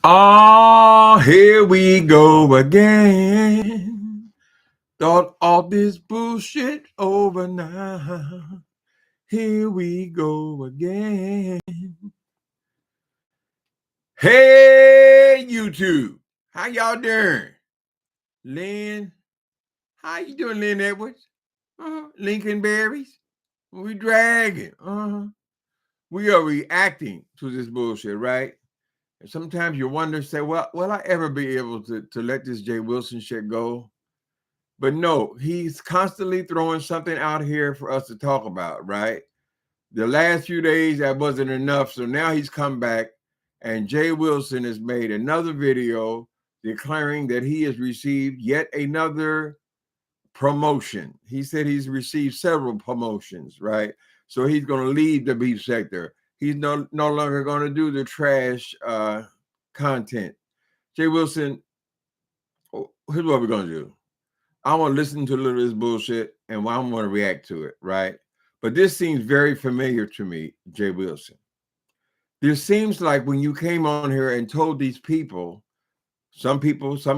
Ah, here we go again. Thought all this bullshit over now. Here we go again. Hey, YouTube. How y'all doing? Lynn, how you doing, Lynn Edwards? Lincoln Berries? We dragging. We are reacting to this bullshit, right? And sometimes you wonder, say, well, will I ever be able to let this Jay Wilson shit go? But no, he's constantly throwing something out here for us to talk about, right? The last few days, that wasn't enough. So now he's come back, and Jay Wilson has made another video declaring that he has received yet another promotion. He said he's received several promotions, right? So he's going to leave the beef sector. He's no longer going to do the trash content. Jay Wilson, here's what we're going to do. I want to listen to a little of this bullshit, and I'm going to react to it, right? But this seems very familiar to me, Jay Wilson. This seems like when you came on here and told these people, some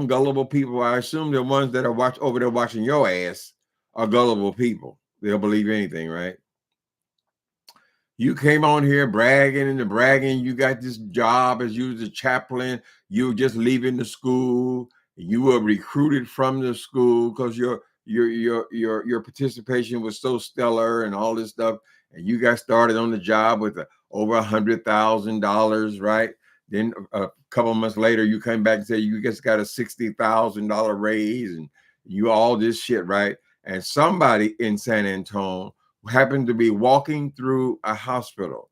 gullible people, I assume the ones that are over there watching your ass are gullible people. They'll believe anything, right? You came on here bragging, you got this job as you was a chaplain, you were just leaving the school, you were recruited from the school because your participation was so stellar and all this stuff, and you got started on the job with over $100,000, right? Then a couple of months later, you came back and said you just got a $60,000 raise and you all this shit, right? And somebody in San Antonio happened to be walking through a hospital,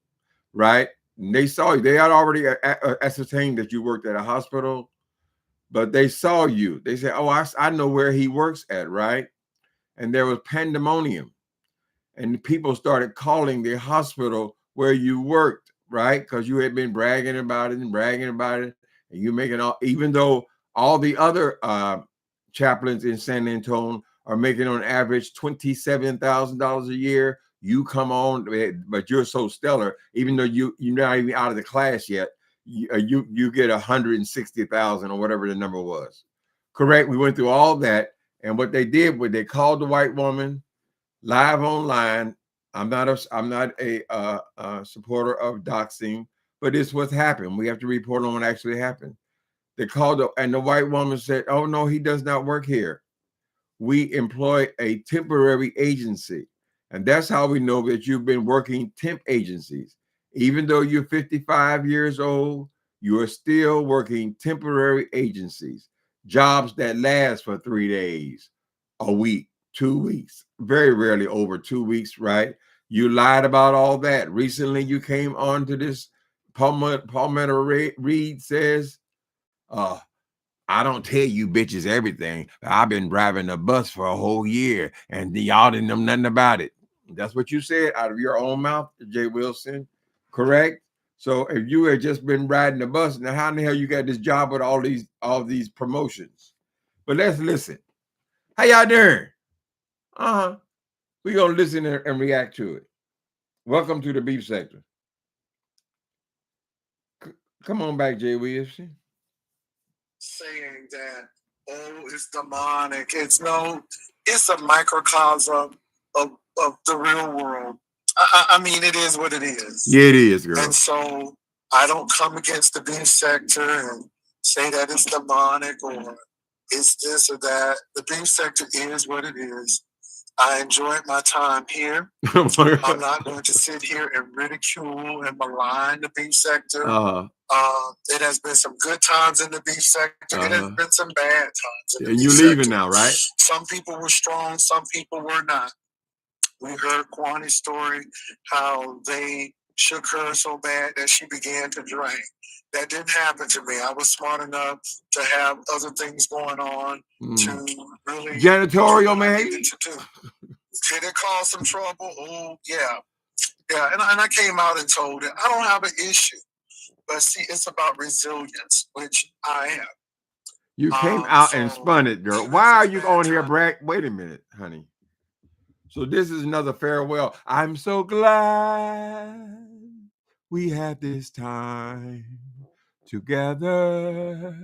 right? And they saw you. They had already ascertained that you worked at a hospital, but they saw you. They said, oh, I know where he works at, right? And there was pandemonium. And people started calling the hospital where you worked, right? Because you had been bragging about it. And you making all, even though all the other chaplains in San Antonio are making on average $27,000 a year. You come on, but you're so stellar, even though you're not even out of the class yet. You get 160,000 or whatever the number was. Correct. We went through all that, and what they did was they called the white woman live online. I'm not a supporter of doxing, but it's what's happened. We have to report on what actually happened. They called and the white woman said, "Oh no, he does not work here. We employ a temporary agency." And that's how we know that you've been working temp agencies. Even though you're 55 years old, you are still working temporary agencies, jobs that last for 3 days, a week, 2 weeks, very rarely over 2 weeks, right? You lied about all that. Recently, you came on to this. Palmetto Reed says, I don't tell you bitches everything. I've been driving the bus for a whole year and y'all didn't know nothing about it. That's what you said out of your own mouth, Jay Wilson, correct? So if you had just been riding the bus, now how in the hell you got this job with all these promotions? But let's listen. How y'all doing? We're gonna listen and react to it. Welcome to the beef sector. Come on back, Jay Wilson. Saying that, oh, it's demonic. It's a microcosm of the real world. I mean, it is what it is. Yeah, it is, girl. And so I don't come against the beef sector and say that it's demonic or it's this or that. The beef sector is what it is. I enjoyed my time here. I'm not going to sit here and ridicule and malign the beef sector. It has been some good times in the beef sector. It has been some bad times in the beef sector. You're leaving now, right? Some people were strong, some people were not. We heard Kwani's story, how they shook her so bad that she began to drink. That didn't happen to me. I was smart enough to have other things going on to really janitorial, man. Did it cause some trouble? Oh, yeah. Yeah, and I came out and told it. I don't have an issue. But see, it's about resilience, which I am. You came out and So spun it, girl. even Why if are it's you bad on here, timing, brag? Wait a minute, honey. So this is another farewell. I'm so glad we had this time together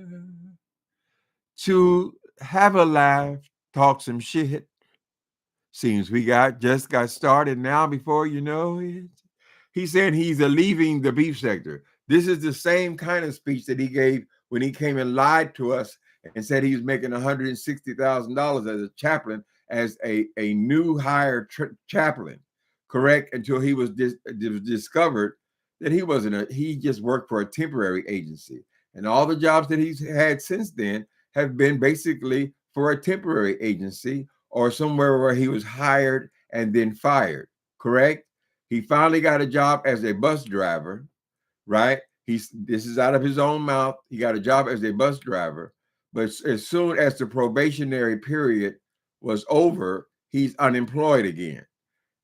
to have a laugh, talk some shit. Seems we just got started now before you know it. He's saying he's leaving the beef sector. This is the same kind of speech that he gave when he came and lied to us and said he was making $160,000 as a chaplain, as a new hired chaplain, correct? Until he was discovered that he wasn't he just worked for a temporary agency. And all the jobs that he's had since then have been basically for a temporary agency or somewhere where he was hired and then fired, correct? He finally got a job as a bus driver, right? This is out of his own mouth. He got a job as a bus driver, but as soon as the probationary period was over, he's unemployed again.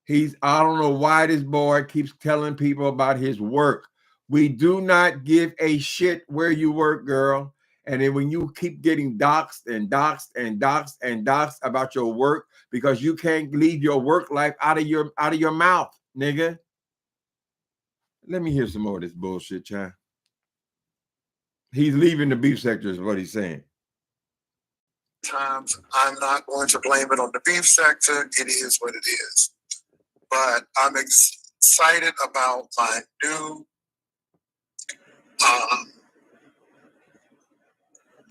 I don't know why this boy keeps telling people about his work. We do not give a shit where you work, girl. And then when you keep getting doxxed and doxxed and doxxed and doxxed about your work because you can't leave your work life out of your mouth, nigga. Let me hear some more of this bullshit, child. He's leaving the beef sector is what he's saying. times I'm not going to blame it on the beef sector. It is what it is. But I'm excited about my new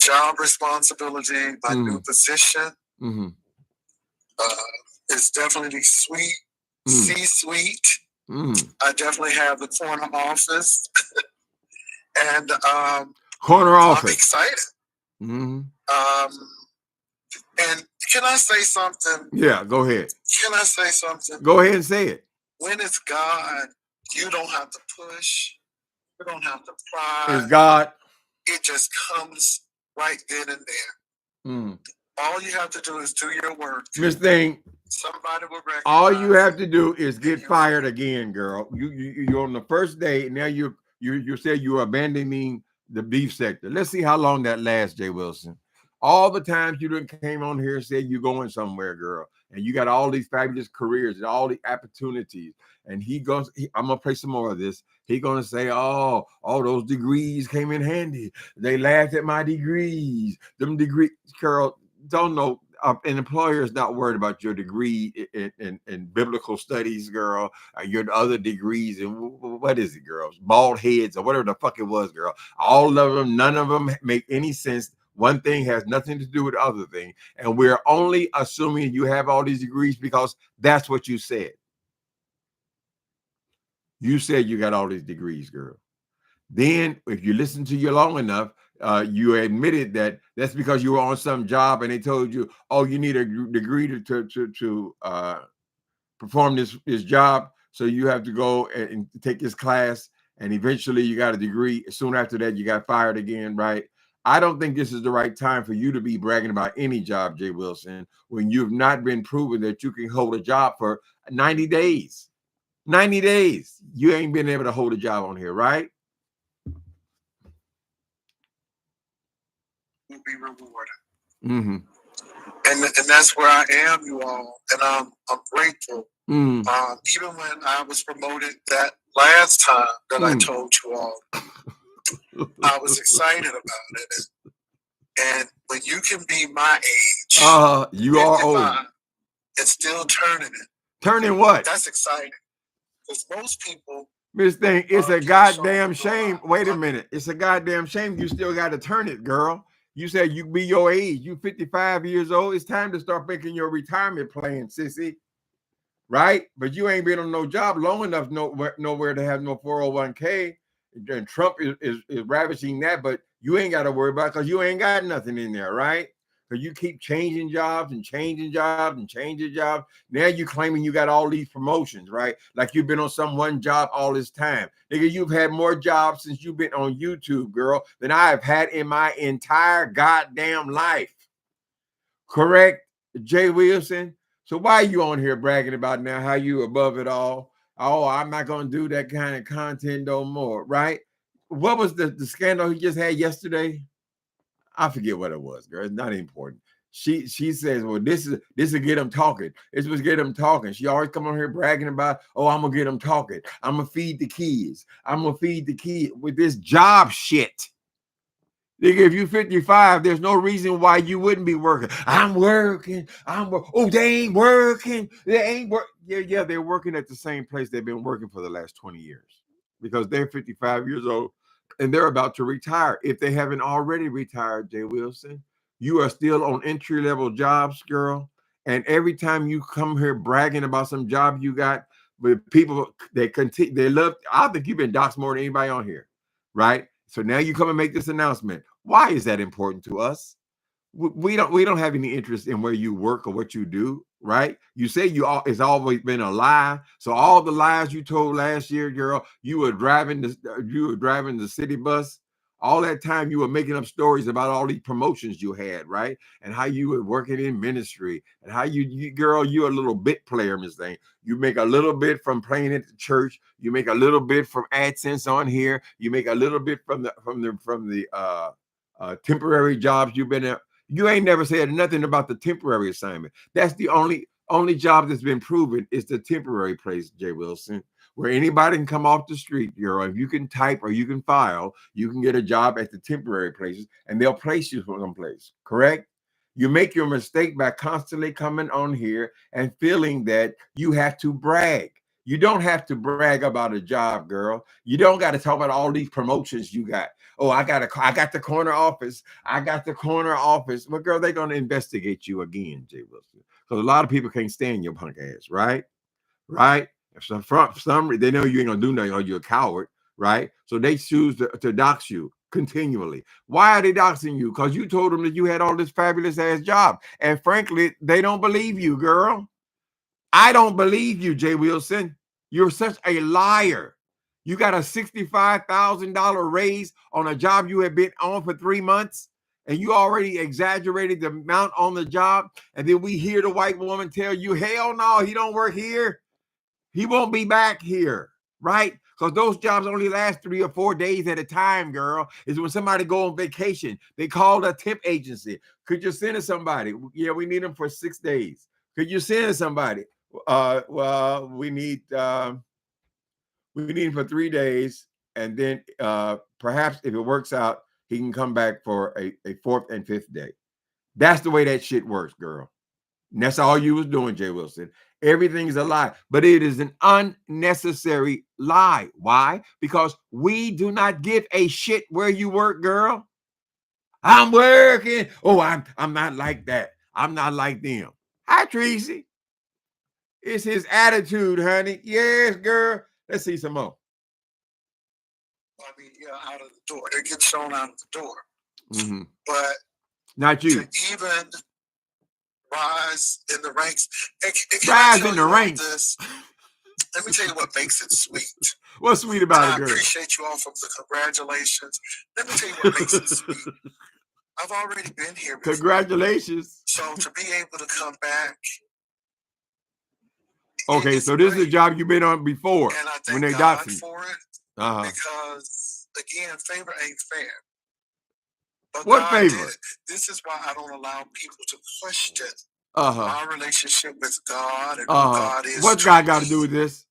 job responsibility, my new position. Mm-hmm. It's definitely sweet, C-suite. I definitely have the corner office. And corner office. I'm excited. And can I say something? Yeah, go ahead. Can I say something? Go ahead and say it. When it's God, you don't have to push. You don't have to pry. It's God. It just comes right then and there. All you have to do is do your work. Miss Thing. Somebody will recognize. All you have to do is get fired again, girl. You're on the first day, and now you said you're abandoning the beef sector. Let's see how long that lasts, Jay Wilson. All the times you done came on here and said you're going somewhere, girl, and you got all these fabulous careers and all the opportunities. And I'm gonna play some more of this. He's gonna say, "Oh, all those degrees came in handy. They laughed at my degrees. Them degrees, girl, don't know." An employer is not worried about your degree in biblical studies, girl. Your other degrees and what is it, girls? Bald heads or whatever the fuck it was, girl. All of them, none of them make any sense. One thing has nothing to do with the other thing. And we're only assuming you have all these degrees because that's what you said. You said you got all these degrees, girl. Then if you listen to you long enough, you admitted that that's because you were on some job and they told you, oh, you need a degree to perform this job. So you have to go and take this class. And eventually you got a degree. Soon after that, you got fired again, right? I don't think this is the right time for you to be bragging about any job, Jay Wilson, when you've not been proven that you can hold a job for 90 days. 90 days. You ain't been able to hold a job on here, right? Will be rewarded. And that's where I am, you all. And I'm grateful. Even when I was promoted that last time that I told you all, I was excited about it. And when you can be my age, you are old, and still turning it. Turning what? That's exciting. Because most people. Miss Thing, it's a goddamn shame. Wait a minute. It's a goddamn shame you still got to turn it, girl. You said you be your age. You 55 years old. It's time to start making your retirement plan, sissy. Right? But you ain't been on no job long enough nowhere to have no 401k. And Trump is ravishing that, but you ain't got to worry about it because you ain't got nothing in there, right? Because you keep changing jobs and changing jobs and changing jobs. Now you claiming you got all these promotions, right? Like you've been on some one job all this time. Nigga, you've had more jobs since you've been on YouTube, girl, than I have had in my entire goddamn life. Correct, Jay Wilson? So why are you on here bragging about now how you above it all? Oh, I'm not going to do that kind of content no more, right? What was the scandal he just had yesterday? I forget what it was, girl. It's not important. She says, well, this will get them talking. This was get them talking. She always come on here bragging about, oh, I'm gonna get them talking. I'm gonna feed the kids. I'm gonna feed the kids with this job shit. Nigga, if you 55, there's no reason why you wouldn't be working. I'm working. Oh, they ain't working. They ain't work. Yeah, they're working at the same place they've been working for the last 20 years because they're 55 years old and they're about to retire. If they haven't already retired, Jay Wilson, you are still on entry-level jobs, girl. And every time you come here bragging about some job you got, but people they love. I think you've been doxxed more than anybody on here, right? So now you come and make this announcement. Why is that important to us? We don't have any interest in where you work or what you do, right? You say it's always been a lie. So all the lies you told last year, girl, you were driving the city bus. All that time you were making up stories about all these promotions you had, right? And how you were working in ministry and how you're a little bit player, Miss Thing. You make a little bit from playing at the church. You make a little bit from AdSense on here. You make a little bit from the temporary jobs you've been at. You ain't never said nothing about the temporary assignment. That's the only job that's been proven is the temporary place, Jay Wilson, where anybody can come off the street, girl. If you can type or you can file, you can get a job at the temporary places and they'll place you someplace, correct? You make your mistake by constantly coming on here and feeling that you have to brag. You don't have to brag about a job, girl. You don't got to talk about all these promotions you got. Oh, I got the corner office. I got the corner office. Well, girl, they're going to investigate you again, Jay Wilson. Because a lot of people can't stand your punk ass, right? Right? For some reason, they know you ain't going to do nothing or you're a coward, right? So they choose to dox you continually. Why are they doxing you? Because you told them that you had all this fabulous ass job. And frankly, they don't believe you, girl. I don't believe you, Jay Wilson. You're such a liar. You got a $65,000 raise on a job you have been on for 3 months, and you already exaggerated the amount on the job. And then we hear the white woman tell you, hell no, he don't work here. He won't be back here, right? Because those jobs only last 3 or 4 days at a time, girl. Is when somebody go on vacation. They call a temp agency. Could you send us somebody? Yeah, we need them for 6 days. Could you send somebody? Well, we need him for 3 days, and then perhaps if it works out, he can come back for a 4th and 5th day. That's the way that shit works, girl. And that's all you was doing, Jay Wilson. Everything is a lie, but it is an unnecessary lie. Why? Because we do not give a shit where you work, girl. I'm working. Oh, I'm not like that. I'm not like them. Hi, Tracy. It's his attitude, honey. Yes, girl. Let's see some more. I mean, out of the door. They get shown out of the door. Mm-hmm. But not you. To even rise in the ranks. Rise in the ranks. Let me tell you what makes it sweet. What's sweet about it, girl? I appreciate you all for the congratulations. Let me tell you what makes it sweet. I've already been here before. Congratulations. So to be able to come back. Okay, so this is a job you've been on before. And I thank when they God doxed for it. Because, again, favor ain't fair. But what God favor? This is why I don't allow people to question my relationship with God and who God is. What's God got to do with this?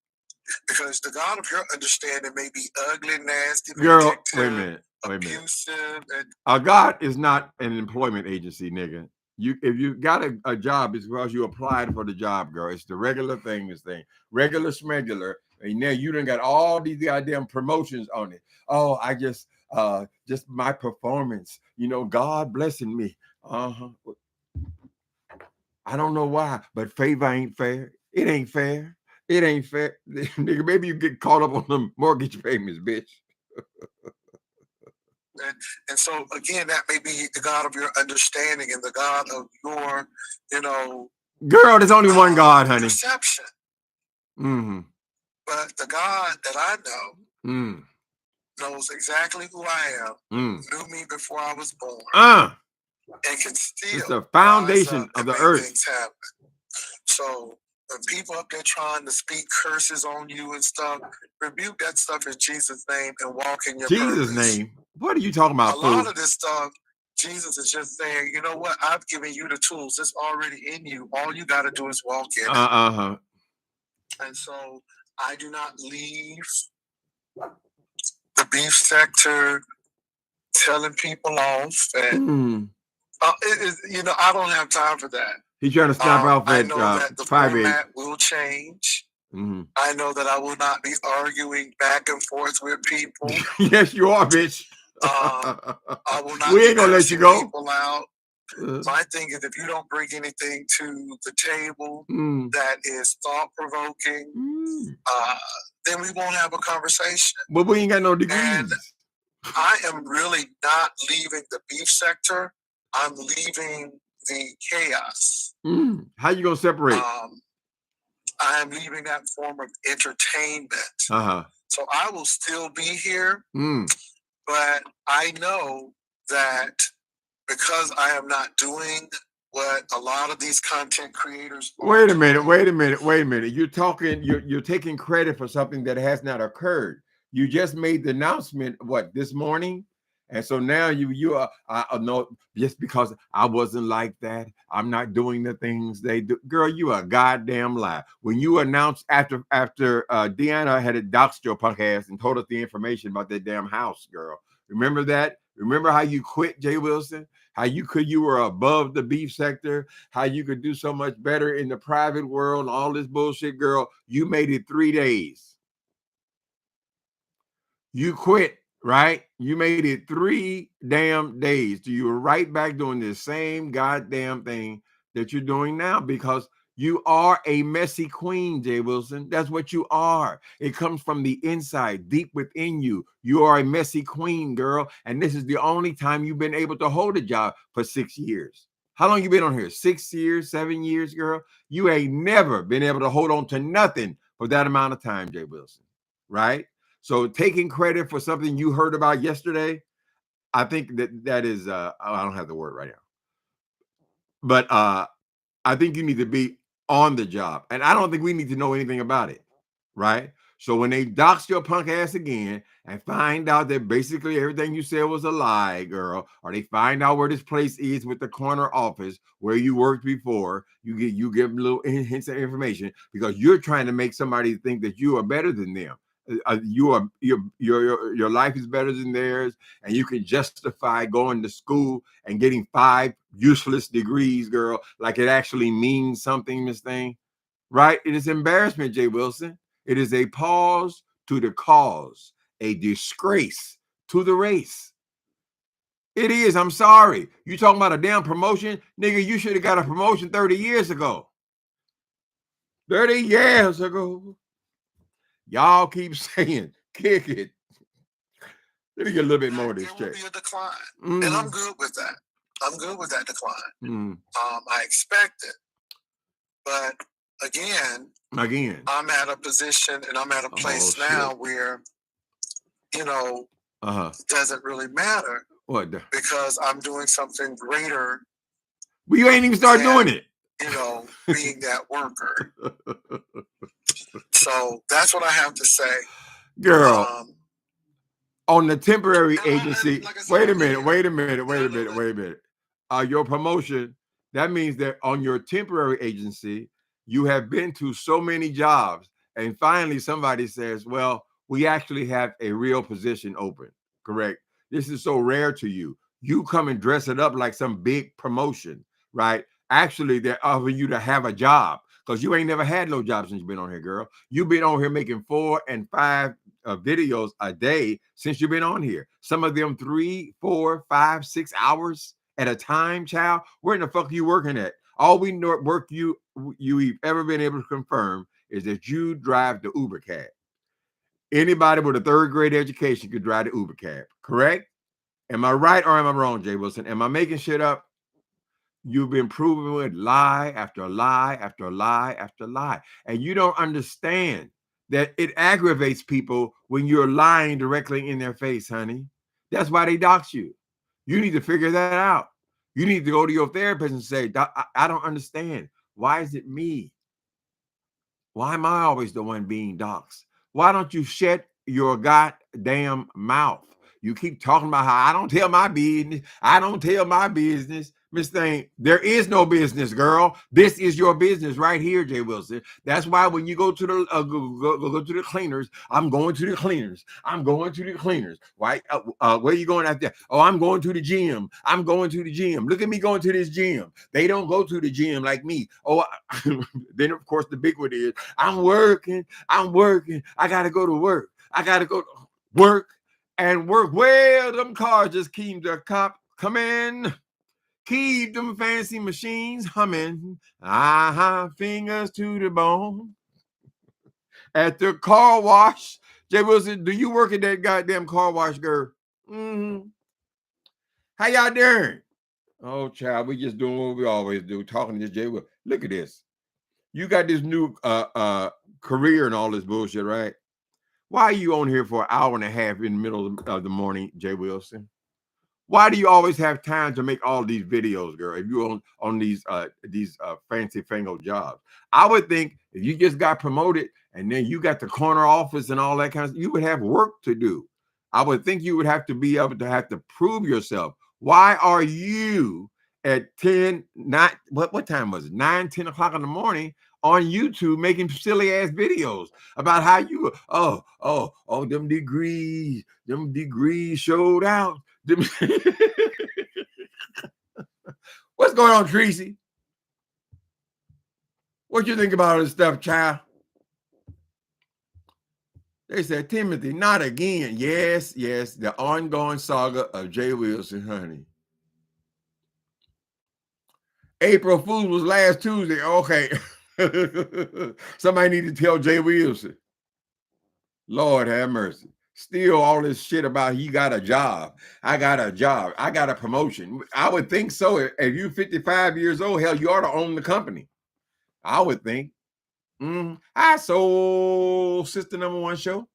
Because the God of your understanding may be ugly, nasty, girl. Wait a minute. Abusive. God is not an employment agency, nigga. If you got a job, it's because you applied for the job, girl. It's the regular thing, regular schmegular. And now you done got all these goddamn promotions on it. Oh, I just my performance, God blessing me. I don't know why, but favor ain't fair. It ain't fair. It ain't fair. Nigga, maybe you get caught up on the mortgage payments, bitch. And so, again, that may be the God of your understanding and the God of your, girl, there's only one God, honey. Perception. Mm-hmm. But the God that I know knows exactly who I am, knew me before I was born, and can still. It's the foundation of the earth. Things happen. So when people up there trying to speak curses on you and stuff, rebuke that stuff in Jesus' name and walk in your Jesus' purpose. name? What are you talking about? A lot of this stuff Jesus is just saying, you know what? I've given you the tools. It's already in you. All you got to do is walk in it. And so I do not leave the beef sector telling people off. And I don't have time for that. He's trying to snap off I at know that the format will change. I know that I will not be arguing back and forth with people. Yes, you are, bitch. I will not. We ain't gonna let you go. People out. My thing is, if you don't bring anything to the table that is thought provoking, then we won't have a conversation. But we ain't got no degrees. And I am really not leaving the beef sector. I'm leaving the chaos. How you gonna separate? I am leaving that form of entertainment. So I will still be here, but I know that because I am not doing what a lot of these content creators are Wait a minute. You're taking credit for something that has not occurred. You just made the announcement, this morning? And so now you are no, just because I wasn't like that, I'm not doing the things they do. Girl, you are a goddamn lie. When you announced after Deanna had doxed your punk ass and told us the information about that damn house, girl. Remember that? Remember how you quit, Jay Wilson? How you were above the beef sector, how you could do so much better in the private world, all this bullshit, girl. You made it 3 days. You quit, right? You made it 3 damn days. You were right back doing the same goddamn thing that you're doing now because you are a messy queen, Jay Wilson. That's what you are. It comes from the inside, deep within you. You are a messy queen, girl. And this is the only time you've been able to hold a job for 6 years. How long you been on here? 6 years, 7 years, girl? You ain't never been able to hold on to nothing for that amount of time, Jay Wilson, right? So taking credit for something you heard about yesterday, I think that is, I don't have the word right now, but I think you need to be on the job. And I don't think we need to know anything about it, right? So when they dox your punk ass again and find out that basically everything you said was a lie, girl, or they find out where this place is with the corner office where you worked before, you give them little hints of information because you're trying to make somebody think that you are better than them. Your life is better than theirs, and you can justify going to school and getting 5 useless degrees, girl, like it actually means something, Miss Thing, right? It is embarrassment, Jay Wilson. It is a pause to the cause, a disgrace to the race. It is. I'm sorry. You talking about a damn promotion, nigga? You should have got a promotion 30 years ago. 30 years ago. Y'all keep saying, kick it. Let me get a little bit more of this check. There will be a decline, and I'm good with that. I'm good with that decline. I expect it, but again, I'm at a position and I'm at a place now where, it doesn't really matter. What? Because I'm doing something greater. Well, you ain't even started doing it. Being that worker. So that's what I have to say. Girl, on the temporary agency, wait a minute. Your promotion, that means that on your temporary agency, you have been to so many jobs, and finally somebody says, well, we actually have a real position open, correct? This is so rare to you. You come and dress it up like some big promotion, right? Actually, they're offering you to have a job because you ain't never had no job since you've been on here, girl. You've been on here making 4 and 5 videos a day since you've been on here. Some of them 3, 4, 5, 6 hours at a time, child. Where in the fuck are you working at? All we know work you've ever been able to confirm is that you drive the Uber cab. Anybody with a 3rd grade education could drive the Uber cab, correct? Am I right or am I wrong, Jay Wilson? Am I making shit up? You've been proving with lie after lie after lie after lie. And you don't understand that it aggravates people when you're lying directly in their face, honey. That's why they dox you. You need to figure that out. You need to go to your therapist and say, I don't understand. Why is it me? Why am I always the one being doxxed? Why don't you shut your goddamn mouth? You keep talking about how I don't tell my business. I don't tell my business. Miss Thing, there is no business, girl. This is your business right here, Jay Wilson. That's why when you go to the go to the cleaners, I'm going to the cleaners. I'm going to the cleaners. Right? Where are you going after that? Oh, I'm going to the gym. I'm going to the gym. Look at me going to this gym. They don't go to the gym like me. Oh, then of course the big one is I'm working. I'm working. I gotta go to work. I gotta go to work and work. Well, them cars just keep the cop coming. Keep them fancy machines humming. Fingers to the bone. At the car wash. Jay Wilson, do you work at that goddamn car wash, girl? Mm-hmm. How y'all doing? Oh, child, we just doing what we always do, talking to this Jay Wilson. Look at this. You got this new career and all this bullshit, right? Why are you on here for an hour and a half in the middle of the morning, Jay Wilson? Why do you always have time to make all these videos, girl? If you're on these fancy fangled jobs, I would think if you just got promoted and then you got the corner office and all that kind of stuff, you would have work to do. I would think you would have to be able to have to prove yourself. Why are you at 10, not what time was it? 9, 10 o'clock in the morning on YouTube making silly ass videos about how you them degrees showed out. What's going on, Tracy? What you think about all this stuff, child? They said, Timothy, not again. Yes, the ongoing saga of Jay Wilson, honey. April Fool's was last Tuesday. Okay. Somebody need to tell Jay Wilson. Lord have mercy. Still all this shit about he got a job. I got a job. I got a promotion. I would think so. If you're 55 years old, hell, you ought to own the company. I would think. I sold Sister Number One show.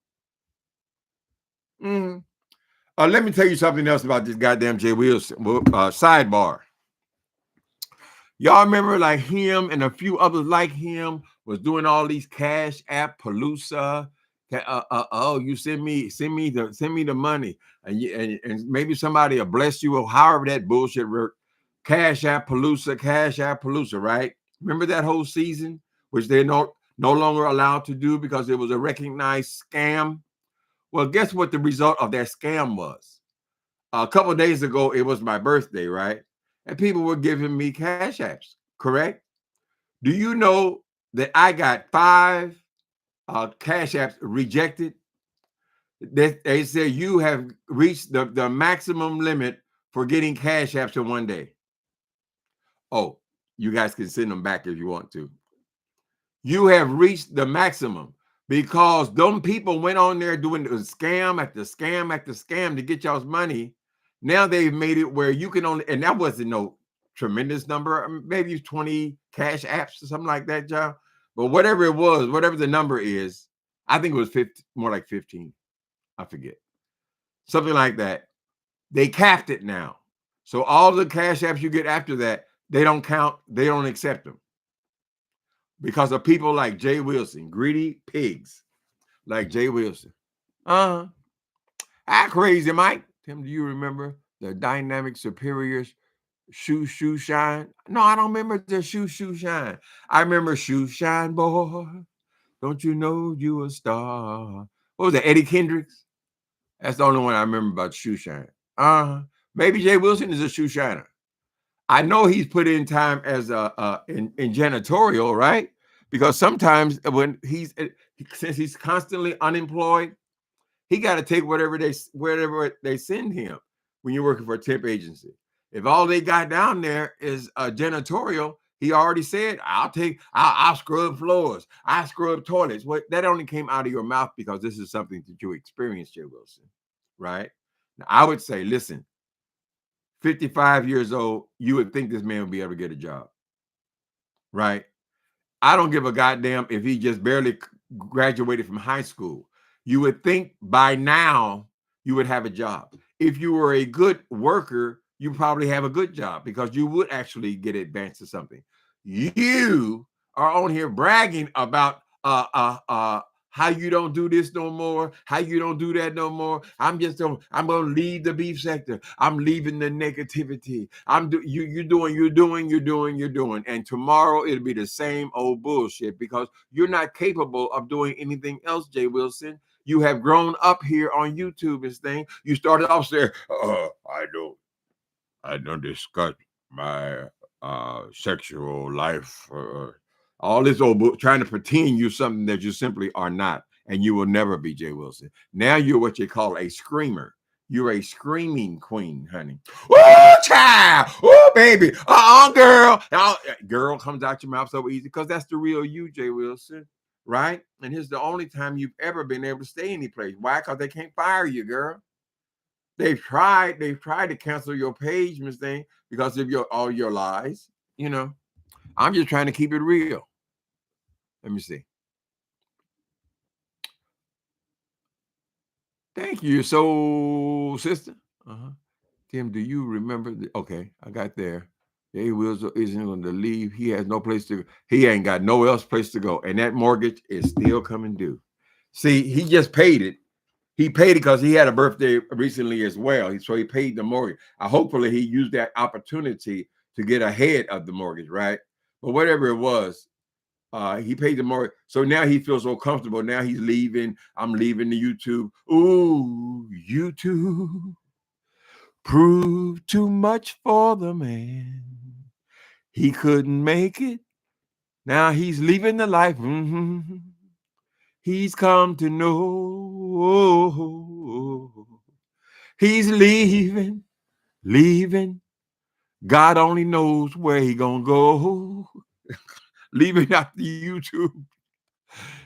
Let me tell you something else about this goddamn Jay Wilson. Sidebar. Y'all remember like him and a few others like him was doing all these Cash App Palooza. You send me the money and maybe somebody will bless you or however that bullshit worked. Cash App Palooza, right? Remember that whole season, which they're no longer allowed to do because it was a recognized scam. Well, guess what the result of that scam was? A couple of days ago, it was my birthday, right? And people were giving me Cash Apps, correct? Do you know that I got 5 Cash Apps rejected? They said you have reached the maximum limit for getting Cash Apps in one day. Oh, you guys can send them back if you want to. You have reached the maximum because them people went on there doing the scam after scam after scam to get y'all's money. Now they've made it where you can only, and that wasn't no tremendous number, maybe 20 Cash Apps or something like that, y'all. But whatever it was, whatever the number is, I think it was 50, more like 15. I forget. Something like that. They capped it now. So all the Cash Apps you get after that, they don't count, they don't accept them. Because of people like Jay Wilson, greedy pigs like Jay Wilson. How crazy, Mike. Tim, do you remember the Dynamic Superiors Shoe Shine? No, I don't remember the Shoe Shine. I remember Shoe Shine, boy. Don't you know you a star? What was that, Eddie Kendricks? That's the only one I remember about Shoe Shine. Maybe Jay Wilson is a shoe shiner. I know he's put in time as in janitorial, right? Because sometimes when since he's constantly unemployed, he got to take whatever they send him when you're working for a temp agency. If all they got down there is janitorial, he already said, I'll scrub floors, I scrub toilets. What that only came out of your mouth because this is something that you experienced, Jay Wilson, right? Now, I would say, listen, 55 years old, you would think this man would be able to get a job, right? I don't give a goddamn if he just barely graduated from high school. You would think by now you would have a job. If you were a good worker, you probably have a good job because you would actually get advanced to something. You are on here bragging about how you don't do this no more, how you don't do that no more. I'm gonna leave the beef sector. I'm leaving the negativity. You're doing. And tomorrow it'll be the same old bullshit because you're not capable of doing anything else, Jay Wilson. You have grown up here on YouTube and thing. You started off saying, I don't discuss my sexual life. All this old trying to pretend you're something that you simply are not, and you will never be, Jay Wilson. Now you're what you call a screamer. You're a screaming queen, honey. Oh, child. Oh, baby. Girl. Girl comes out your mouth so easy because that's the real you, Jay Wilson. Right? And here's the only time you've ever been able to stay any place. Why? Because they can't fire you, girl. They've tried to cancel your page, Miss Thing, because of all your lies. You know, I'm just trying to keep it real. Let me see. Thank you, soul sister. Tim, do you remember? Okay, I got there. Jay Wilson isn't going to leave. He has no place to go. He ain't got no else place to go. And that mortgage is still coming due. See, he just paid it. He paid it because he had a birthday recently as well. So he paid the mortgage. Hopefully he used that opportunity to get ahead of the mortgage, right? But whatever it was, he paid the mortgage. So now he feels so comfortable. Now he's leaving. I'm leaving the YouTube. Ooh, YouTube proved too much for the man. He couldn't make it. Now he's leaving the life. He's come to know. He's leaving. God only knows where he gonna go. Leaving after YouTube.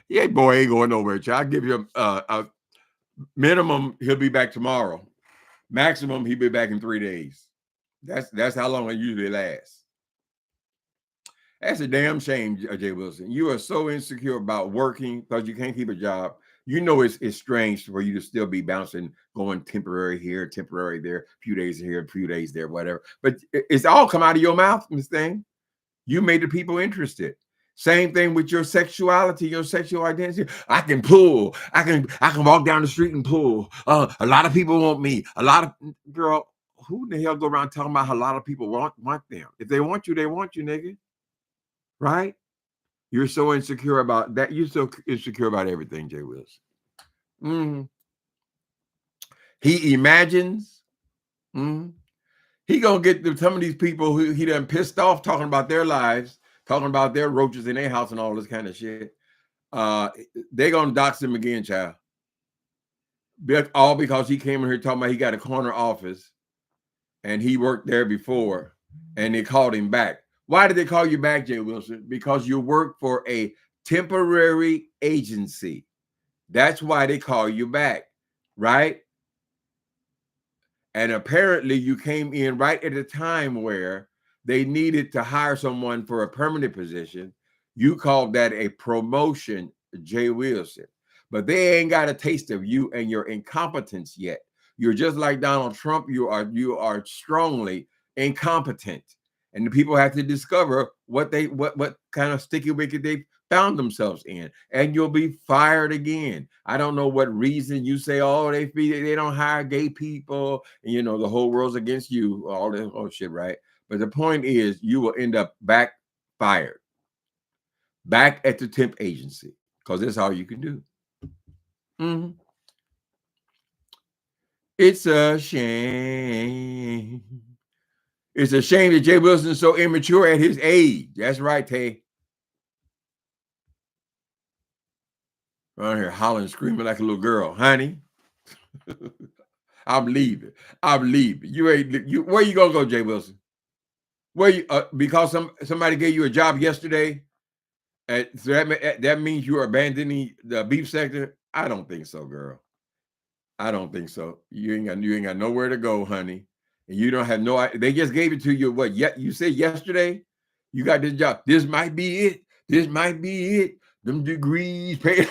Yeah, boy, ain't going nowhere. I'll give you a minimum. He'll be back tomorrow. Maximum, he'll be back in 3 days. That's how long it usually lasts. That's a damn shame, Jay Wilson. You are so insecure about working because you can't keep a job. You know it's strange for you to still be bouncing, going temporary here, temporary there, a few days here, a few days there, whatever. But it's all come out of your mouth, Miss Thing. You made the people interested. Same thing with your sexuality, your sexual identity. I can pull. I can walk down the street and pull. A lot of people want me. Girl, who the hell go around talking about how a lot of people want them? If they want you, nigga. Right? You're so insecure about that. You're so insecure about everything, Jay Wilson. He imagines. He gonna get some of these people who he done pissed off talking about their lives, talking about their roaches in their house and all this kind of shit. They're gonna dox him again, child. All because he came in here talking about he got a corner office and he worked there before and they called him back. Why did they call you back, Jay Wilson? Because you work for a temporary agency. That's why they call you back, right? And apparently you came in right at a time where they needed to hire someone for a permanent position. You called that a promotion, Jay Wilson. But they ain't got a taste of you and your incompetence yet. You're just like Donald Trump. You are strongly incompetent. And the people have to discover what kind of sticky wicket they found themselves in, and you'll be fired again. I don't know what reason you say, oh, they don't hire gay people, and you know the whole world's against you, all this shit, right? But the point is, you will end up fired, back at the temp agency, because that's all you can do. It's a shame. It's a shame that Jay Wilson's so immature at his age. That's right, Tay. Around here hollering, screaming like a little girl, honey. I'm leaving. You ain't. Where you gonna go, Jay Wilson? Where you? Because somebody gave you a job yesterday, so that means you are abandoning the beef sector. I don't think so, girl. I don't think so. You ain't got nowhere to go, honey. And you don't have no. They just gave it to you. What? You said yesterday you got this job. This might be it. This might be it. Them degrees paid.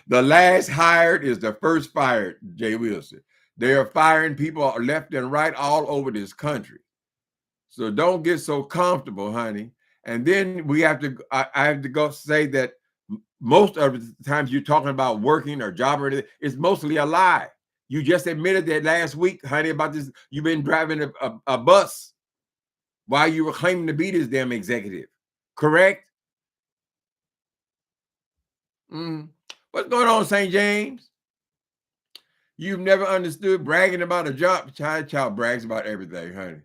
The last hired is the first fired, Jay Wilson. They are firing people left and right all over this country. So don't get so comfortable, honey. And then we have to, I have to go say that most of the times you're talking about working or job or anything, it's mostly a lie. You just admitted that last week, honey, about this. You've been driving a bus while you were claiming to be this damn executive, correct? What's going on, St. James? You've never understood bragging about a job. Child brags about everything, honey.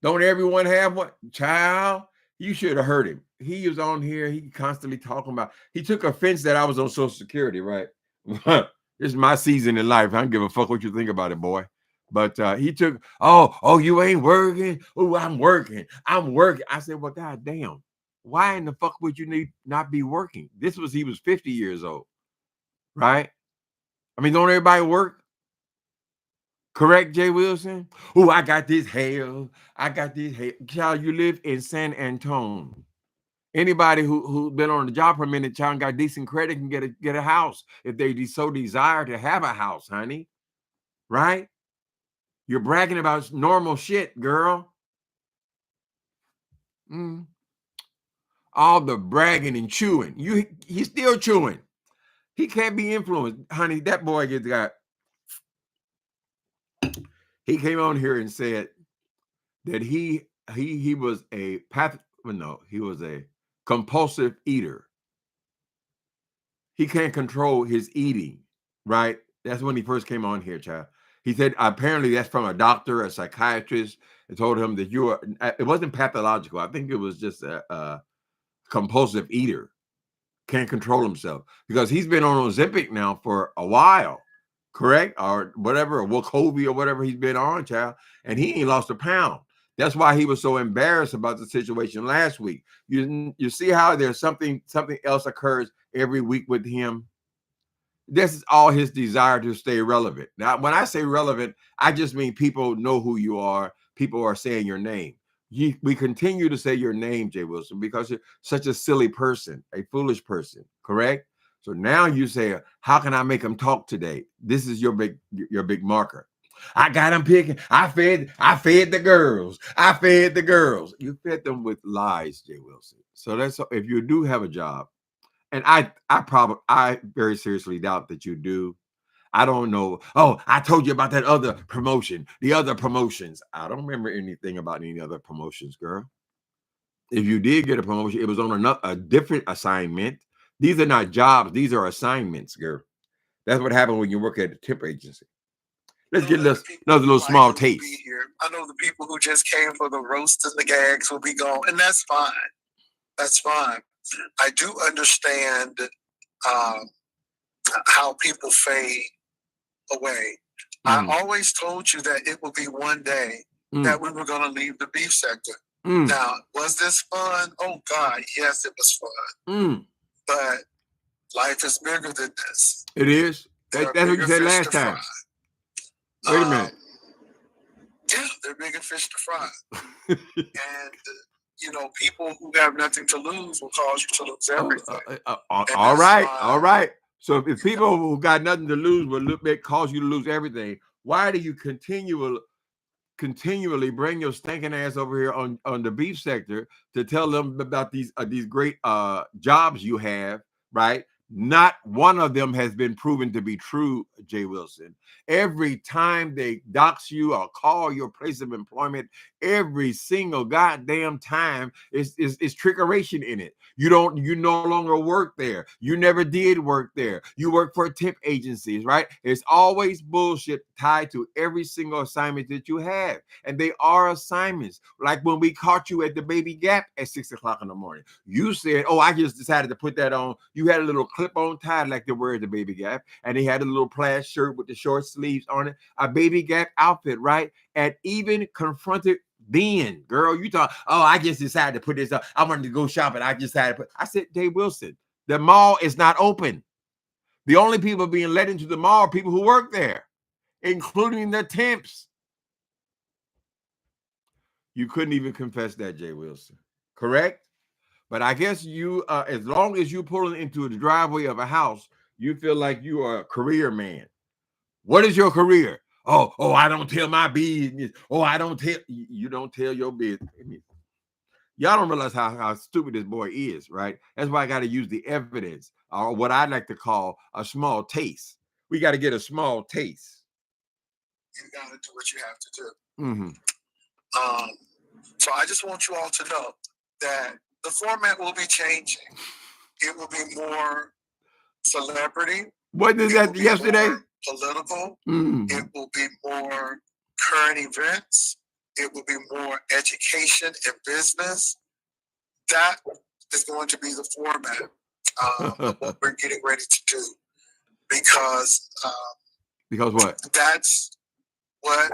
Don't everyone have one? Child, you should have heard him. He was on here. He constantly talking about, he took offense that I was on Social Security, right? This is my season in life. I don't give a fuck what you think about it, boy. But he took, oh, you ain't working? Oh, I'm working. I said, well, God damn. Why in the fuck would you not be working? He was 50 years old, right? I mean, don't everybody work? Correct, Jay Wilson? Oh, I got this hell. Child, you live in San Antonio. Anybody who's been on the job for a minute, child, got decent credit can get a house if they so desire to have a house, honey. Right? You're bragging about normal shit, girl. All the bragging and chewing. He's still chewing. He can't be influenced, honey. That boy he came on here and said that he was a he was a compulsive eater. He can't control his eating, right? That's when he first came on here, child. He said apparently that's from a doctor, a psychiatrist, and told him that it wasn't pathological. I think it was just a compulsive eater. Can't control himself because he's been on Ozempic now for a while, correct? Or whatever, or Wegovy or whatever he's been on, child, and he ain't lost a pound. That's why he was so embarrassed about the situation last week. You see how there's something else occurs every week with him. This is all his desire to stay relevant. Now, when I say relevant, I just mean people know who you are. People are saying your name. We continue to say your name, Jay Wilson, because you're such a silly person, a foolish person, correct? So now you say, how can I make him talk today? This is your big marker. I got him picking. I fed the girls. You fed them with lies, Jay Wilson. So that's, if you do have a job, and I very seriously doubt that you do. I don't know. Oh, I told you about that other promotion, the other promotions. I don't remember anything about any other promotions, girl. If you did get a promotion, it was on a different assignment. These are not jobs. These are assignments, girl. That's what happened when you work at a temp agency. Let's get another little small taste. I know the people who just came for the roast and the gags will be gone, and that's fine. That's fine. I do understand how people fade away. I always told you that it will be one day that we were going to leave the beef sector. Now, was this fun? Oh, God, yes, it was fun. But life is bigger than this. It is. That's what you said last time. Wait a minute. Yeah, they're bigger fish to fry. And people who have nothing to lose will cause you to lose everything. All right. So if people who got nothing to lose will cause you to lose everything, why do you continually bring your stinking ass over here on the beef sector to tell them about these great jobs you have, right? Not one of them has been proven to be true, Jay Wilson. Every time they dox you or call your place of employment, every single goddamn time is trickeration in it. You no longer work there. You never did work there. You work for temp agencies, right? It's always bullshit tied to every single assignment that you have. And they are assignments. Like when we caught you at the Baby Gap at 6 o'clock in the morning. You said, oh, I just decided to put that on. You had a little clip-on tie like they wear at the Baby Gap. And they had a little plaid shirt with the short sleeves on it. A Baby Gap outfit, right? And even confronted then, girl, you thought, oh, I just decided to put this up. I wanted to go shopping. I said, Dave Wilson, the mall is not open. The only people being let into the mall are people who work there, including the temps. You couldn't even confess that, Jay Wilson. Correct? But I guess you, as long as you're pulling into the driveway of a house, you feel like you are a career man. What is your career? Oh, I don't tell my business. Oh, I don't tell, you don't tell your business. Y'all don't realize how stupid this boy is, right? That's why I got to use the evidence, or what I like to call a small taste. We got to get a small taste. You got to do what you have to do. Mm-hmm. So I just want you all to know that the format will be changing. It will be more celebrity. What did that yesterday? Political. Mm-hmm. It will be more current events. It will be more education and business. That is going to be the format of what we're getting ready to do. Because what? That's what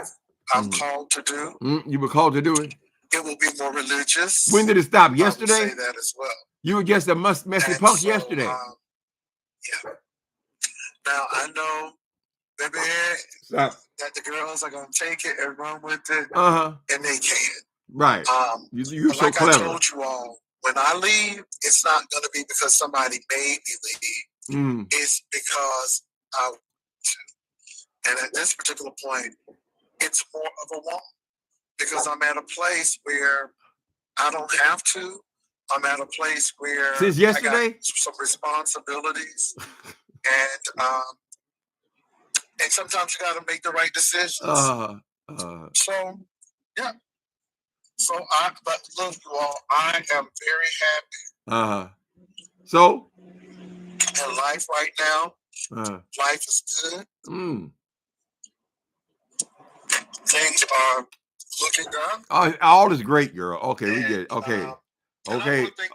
I'm called to do. You were called to do it. It will be more religious. When did it stop? Yesterday? I would say that as well. You were just a messy punk yesterday. Yeah. Now I know, baby, that the girls are gonna take it and run with it, and they can. Right. You're so like clever. I told you all, when I leave, it's not gonna be because somebody made me leave. It's because I want to. And at this particular point, it's more of a want, because I'm at a place where I don't have to. I'm at a place where since yesterday, I got some responsibilities, and sometimes you got to make the right decisions. So, yeah. So but look, you all, I am very happy. So, in life right now, life is good. Things are looking up. All is great, girl. Okay, we get it. Okay.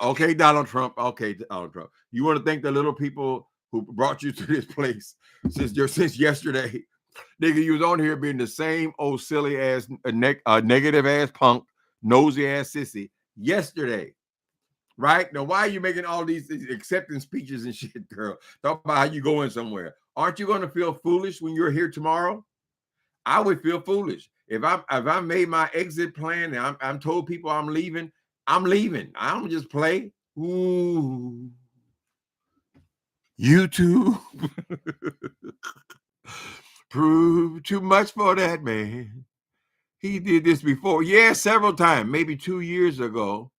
Okay, Donald Trump. Okay, Donald Trump. You want to thank the little people who brought you to this place since yesterday. Nigga, you was on here being the same old silly ass, negative ass punk, nosy ass sissy yesterday. Right? Now, why are you making all these acceptance speeches and shit, girl? Talk about how you going somewhere. Aren't you going to feel foolish when you're here tomorrow? I would feel foolish. If I made my exit plan and I'm told people I'm leaving. I don't just play. Ooh. YouTube. Prove too much for that man. He did this before. Yeah, several times, maybe 2 years ago,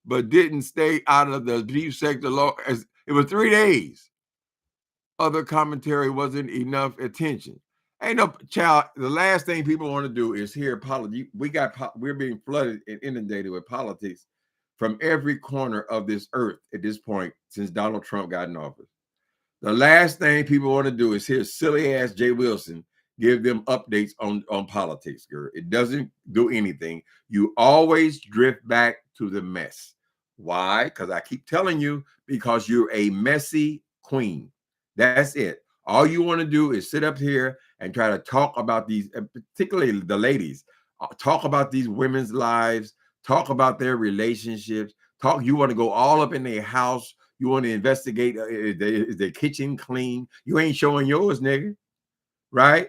but didn't stay out of the deep sector law. It was 3 days. Other commentary wasn't enough attention. Ain't no child. The last thing people want to do is hear politics. We're being flooded and inundated with politics from every corner of this earth at this point since Donald Trump got in office. The last thing people want to do is hear silly ass Jay Wilson give them updates on politics, girl. It doesn't do anything. You always drift back to the mess. Why? Because I keep telling you, because you're a messy queen. That's it. All you want to do is sit up here and try to talk about these, particularly the ladies, talk about these women's lives, talk about their relationships, you want to go all up in their house. You want to investigate, is the kitchen clean? You ain't showing yours, nigga, right?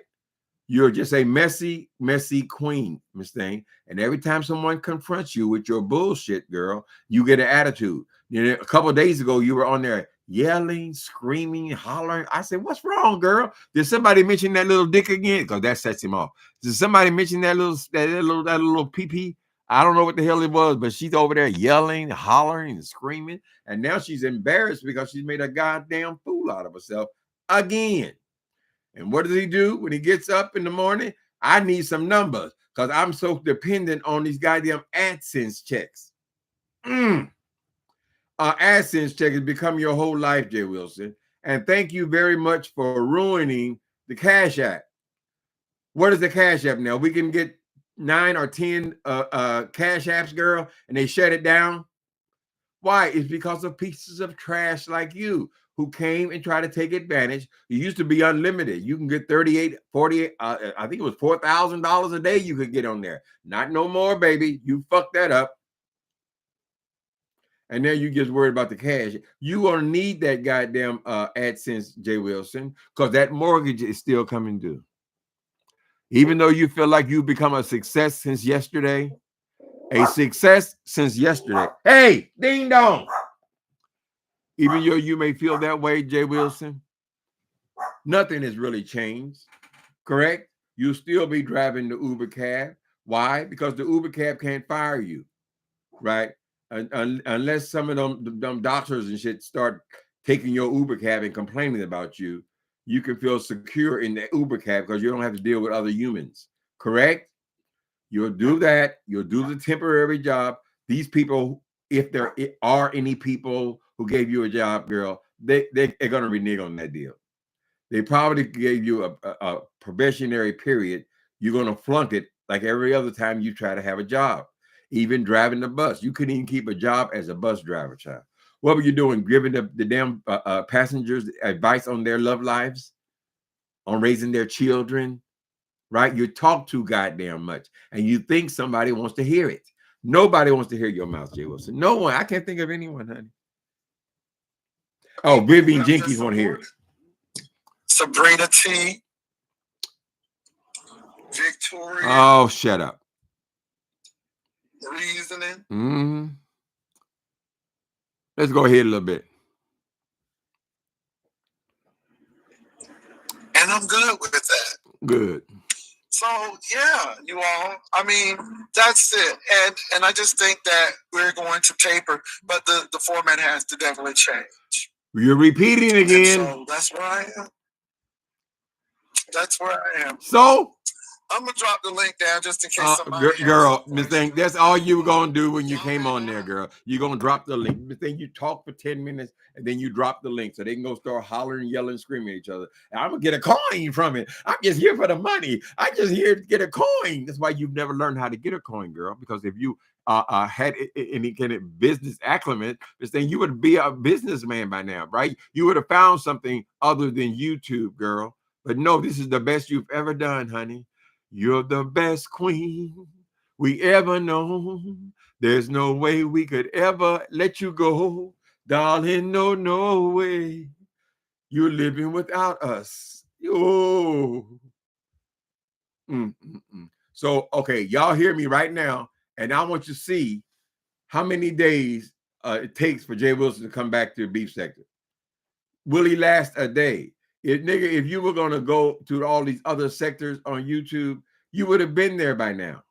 You're just a messy, messy queen, Miss Thing. And every time someone confronts you with your bullshit, girl, you get an attitude. You know, a couple of days ago, you were on there yelling, screaming, hollering. I said, what's wrong, girl? Did somebody mention that little dick again? Because that sets him off. Did somebody mention that little pee-pee? I don't know what the hell it was, but she's over there yelling, hollering, and screaming. And now she's embarrassed because she's made a goddamn fool out of herself again. And what does he do when he gets up in the morning? I need some numbers because I'm so dependent on these goddamn AdSense checks. AdSense check has become your whole life, Jay Wilson. And thank you very much for ruining the Cash App. What is the Cash App now? We can get 9 or 10 Cash Apps, girl, and they shut it down. Why? It's because of pieces of trash like you who came and tried to take advantage. It used to be unlimited. You can get 38, 48, I think it was $4,000 a day you could get on there. Not no more, baby. You fucked that up. And now you just worried about the cash. You gonna need that goddamn AdSense, Jay Wilson, because that mortgage is still coming due. Even though you feel like you've become a success since yesterday, Hey, ding dong. Even though you may feel that way, Jay Wilson, nothing has really changed, correct? You'll still be driving the Uber cab. Why? Because the Uber cab can't fire you. right? Unless some of them doctors and shit start taking your Uber cab and complaining about you, you can feel secure in the Uber cab because you don't have to deal with other humans. Correct? You'll do that. You'll do the temporary job. These people, if there are any people who gave you a job, girl, they're going to renege on that deal. They probably gave you a probationary period. You're going to flunk it like every other time you try to have a job. Even driving the bus. You couldn't even keep a job as a bus driver, child. What were you doing? Giving the damn passengers advice on their love lives? On raising their children? Right? You talk too goddamn much. And you think somebody wants to hear it. Nobody wants to hear your mouth, Jay Wilson. No one. I can't think of anyone, honey. Oh, Vivian Jenkins want to hear it. Sabrina T. Victoria. Oh, shut up. Reasoning. Mm-hmm. Let's go ahead a little bit. And I'm good with that. Good. So yeah, you all. I mean, that's it. And I just think that we're going to taper, but the format has to definitely change. You're repeating again. And so that's where I am. That's where I am. So I'm gonna drop the link down just in case somebody girl, Miss Thing, that's all you were gonna do when you came on there, girl. You're gonna drop the link. Miss Thing, you talk for 10 minutes and then you drop the link so they can go start hollering, yelling, screaming at each other. And I'm gonna get a coin from it. I'm just here for the money. I just here to get a coin. That's why you've never learned how to get a coin, girl. Because if you had any kind of business acclimate, Miss Thing, you would be a businessman by now, right? You would have found something other than YouTube, girl. But no, this is the best you've ever done, honey. You're the best queen we ever known. There's no way we could ever let you go. Darling, no way. You're living without us. Oh. So, okay, y'all hear me right now. And I want you to see how many days it takes for Jay Wilson to come back to the beef sector. Will he last a day? If you were going to go to all these other sectors on YouTube, you would have been there by now.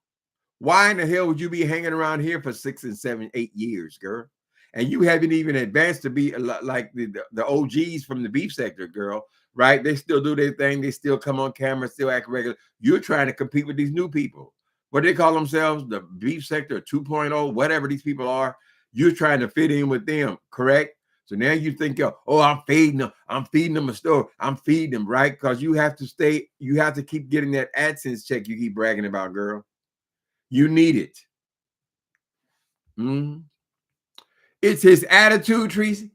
Why in the hell would you be hanging around here for 6 and 7, 8 years, girl? And you haven't even advanced to be like the OGs from the beef sector, girl, right? They still do their thing. They still come on camera, still act regular. You're trying to compete with these new people. What they call themselves, the beef sector 2.0, whatever these people are. You're trying to fit in with them, correct? So now you think, oh, I'm feeding them a store. I'm feeding them, right? Because you have to keep getting that AdSense check you keep bragging about, girl. You need it. It's his attitude, Tracy.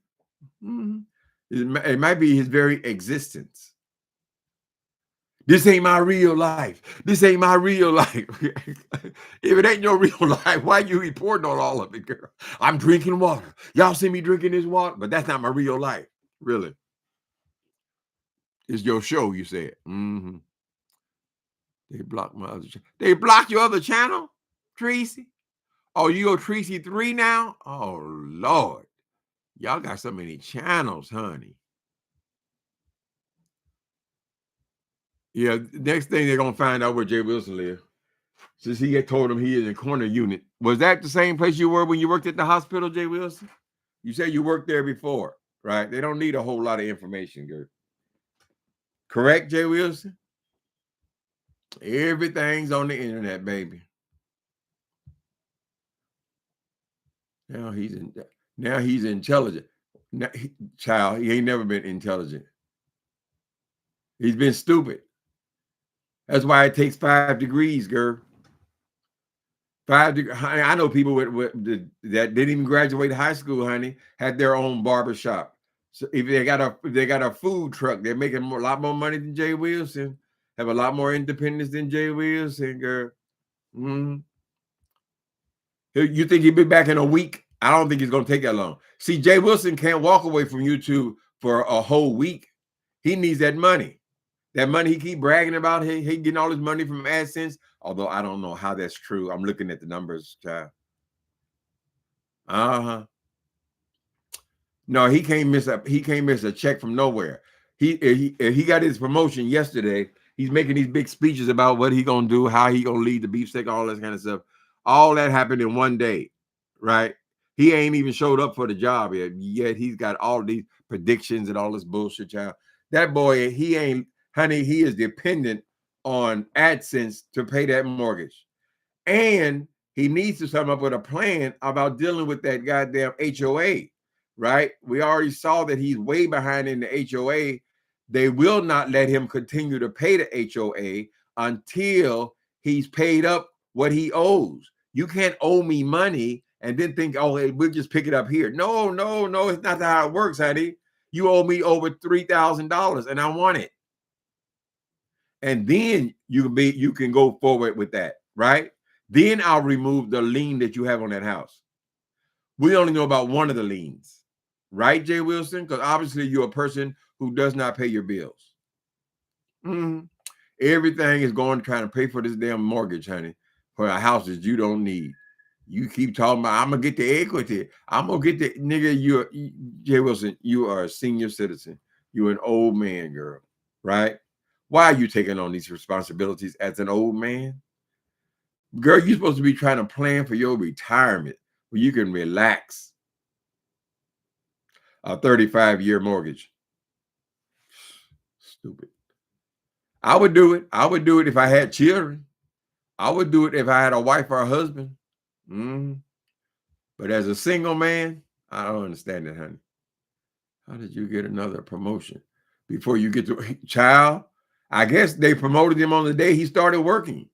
It might be his very existence. This ain't my real life. This ain't my real life. If it ain't your real life, why are you reporting on all of it, girl? I'm drinking water. Y'all see me drinking this water, but that's not my real life. Really. It's your show, you said. They blocked my other channel. They blocked your other channel, Tracy? Oh, you go Tracy 3 now? Oh, Lord. Y'all got so many channels, honey. Yeah, next thing they're going to find out where Jay Wilson lives. Since he had told him he is in corner unit. Was that the same place you were when you worked at the hospital, Jay Wilson? You said you worked there before, right? They don't need a whole lot of information, girl. Correct, Jay Wilson? Everything's on the internet, baby. Now he's intelligent. Now, child, he ain't never been intelligent. He's been stupid. That's why it takes 5 degrees, girl. 5 degrees. I know people that didn't even graduate high school, honey, had their own barbershop. So if they got a food truck, they're making a lot more money than Jay Wilson. Have a lot more independence than Jay Wilson, girl. You think he'll be back in a week? I don't think he's going to take that long. See, Jay Wilson can't walk away from YouTube for a whole week. He needs that money. That money he keep bragging about, he getting all his money from AdSense. Although I don't know how that's true. I'm looking at the numbers, child. No, he can't miss a check from nowhere. He got his promotion yesterday. He's making these big speeches about what he gonna do, how he gonna lead the beef steak, all that kind of stuff. All that happened in one day, right? He ain't even showed up for the job yet he's got all these predictions and all this bullshit, child. That boy, he ain't, honey, he is dependent on AdSense to pay that mortgage. And he needs to come up with a plan about dealing with that goddamn HOA, right? We already saw that he's way behind in the HOA. They will not let him continue to pay the HOA until he's paid up what he owes. You can't owe me money and then think, oh, hey, we'll just pick it up here. No, it's not how it works, honey. You owe me over $3,000 and I want it. And then you can go forward with that, right? Then I'll remove the lien that you have on that house. We only know about one of the liens, right, Jay Wilson? Because obviously you're a person who does not pay your bills. Everything is going trying to pay for this damn mortgage, honey, for a house that you don't need. You keep talking about, I'm going to get the equity. I'm going to get the, nigga, Jay Wilson, you are a senior citizen. You're an old man, girl, right? Why are you taking on these responsibilities as an old man? Girl, you're supposed to be trying to plan for your retirement where you can relax. A 35-year mortgage. Stupid. I would do it. I would do it if I had children. I would do it if I had a wife or a husband. But as a single man, I don't understand it, honey. How did you get another promotion before you get to child? I guess they promoted him on the day he started working.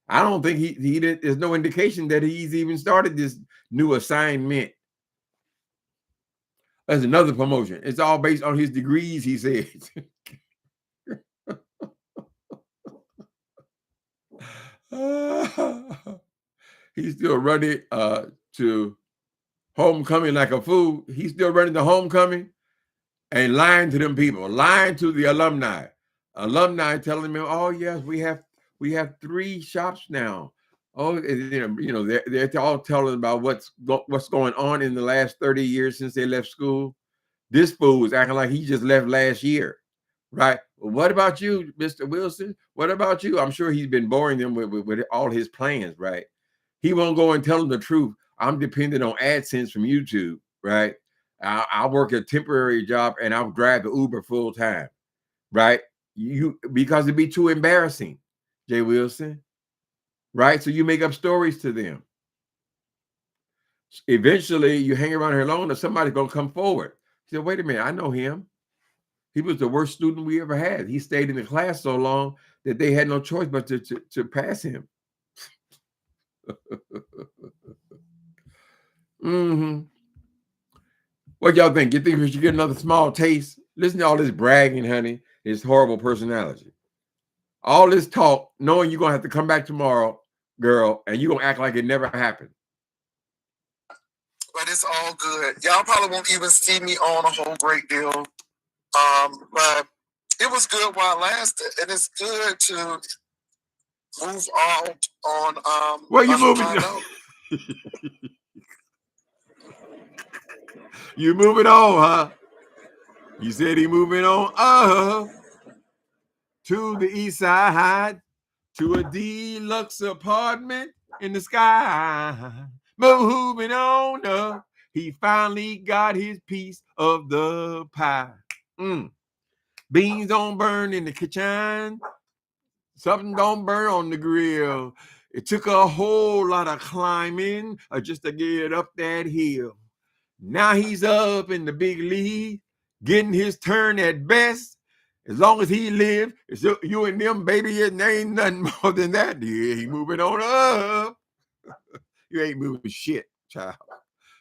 I don't think he did. There's no indication that he's even started this new assignment. That's another promotion. It's all based on his degrees, he said. He's still running to homecoming like a fool. He's still running to homecoming and lying to them people, lying to the alumni. Alumni telling them, oh yes, we have 3 shops now. Oh, they're all telling about what's going on in the last 30 years since they left school. This fool was acting like he just left last year, right? Well, what about you, Mr. Wilson? What about you? I'm sure he's been boring them with all his plans, right? He won't go and tell them the truth. I'm dependent on AdSense from YouTube, right? I work a temporary job and I'll drive the Uber full time, right? Because it'd be too embarrassing, Jay Wilson, right? So you make up stories to them. Eventually, you hang around here long enough, somebody's gonna come forward. He said, wait a minute, I know him. He was the worst student we ever had. He stayed in the class so long that they had no choice but to pass him. What y'all think? You think we should get another small taste? Listen to all this bragging, honey. His horrible personality. All this talk, knowing you're going to have to come back tomorrow, girl, and you're going to act like it never happened. But it's all good. Y'all probably won't even see me on a whole great deal. But it was good while it lasted. And it's good to move on. Where you moving? You moving on, huh? You said he moving on to the east side, to a deluxe apartment in the sky. Moving on up, he finally got his piece of the pie. Beans don't burn in the kitchen. Something don't burn on the grill. It took a whole lot of climbing just to get up that hill. Now he's up in the big league, getting his turn at best. As long as he lives, it's you and them, baby, it ain't nothing more than that. Yeah, he moving on up. You ain't moving shit, child.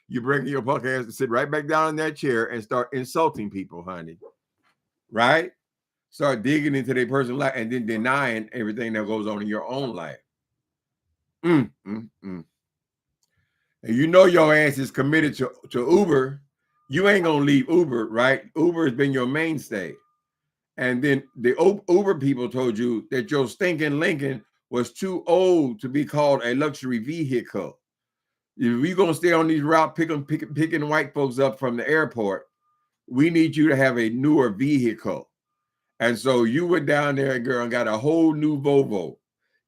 You bring your punk ass to sit right back down in that chair and start insulting people, honey. Right? Start digging into their personal life and then denying everything that goes on in your own life. And you know your ass is committed to Uber. You ain't gonna leave Uber, right? Uber has been your mainstay. And then the Uber people told you that your stinking Lincoln was too old to be called a luxury vehicle. If you're gonna stay on these route picking white folks up from the airport, we need you to have a newer vehicle. And so you went down there, girl, and got a whole new Volvo.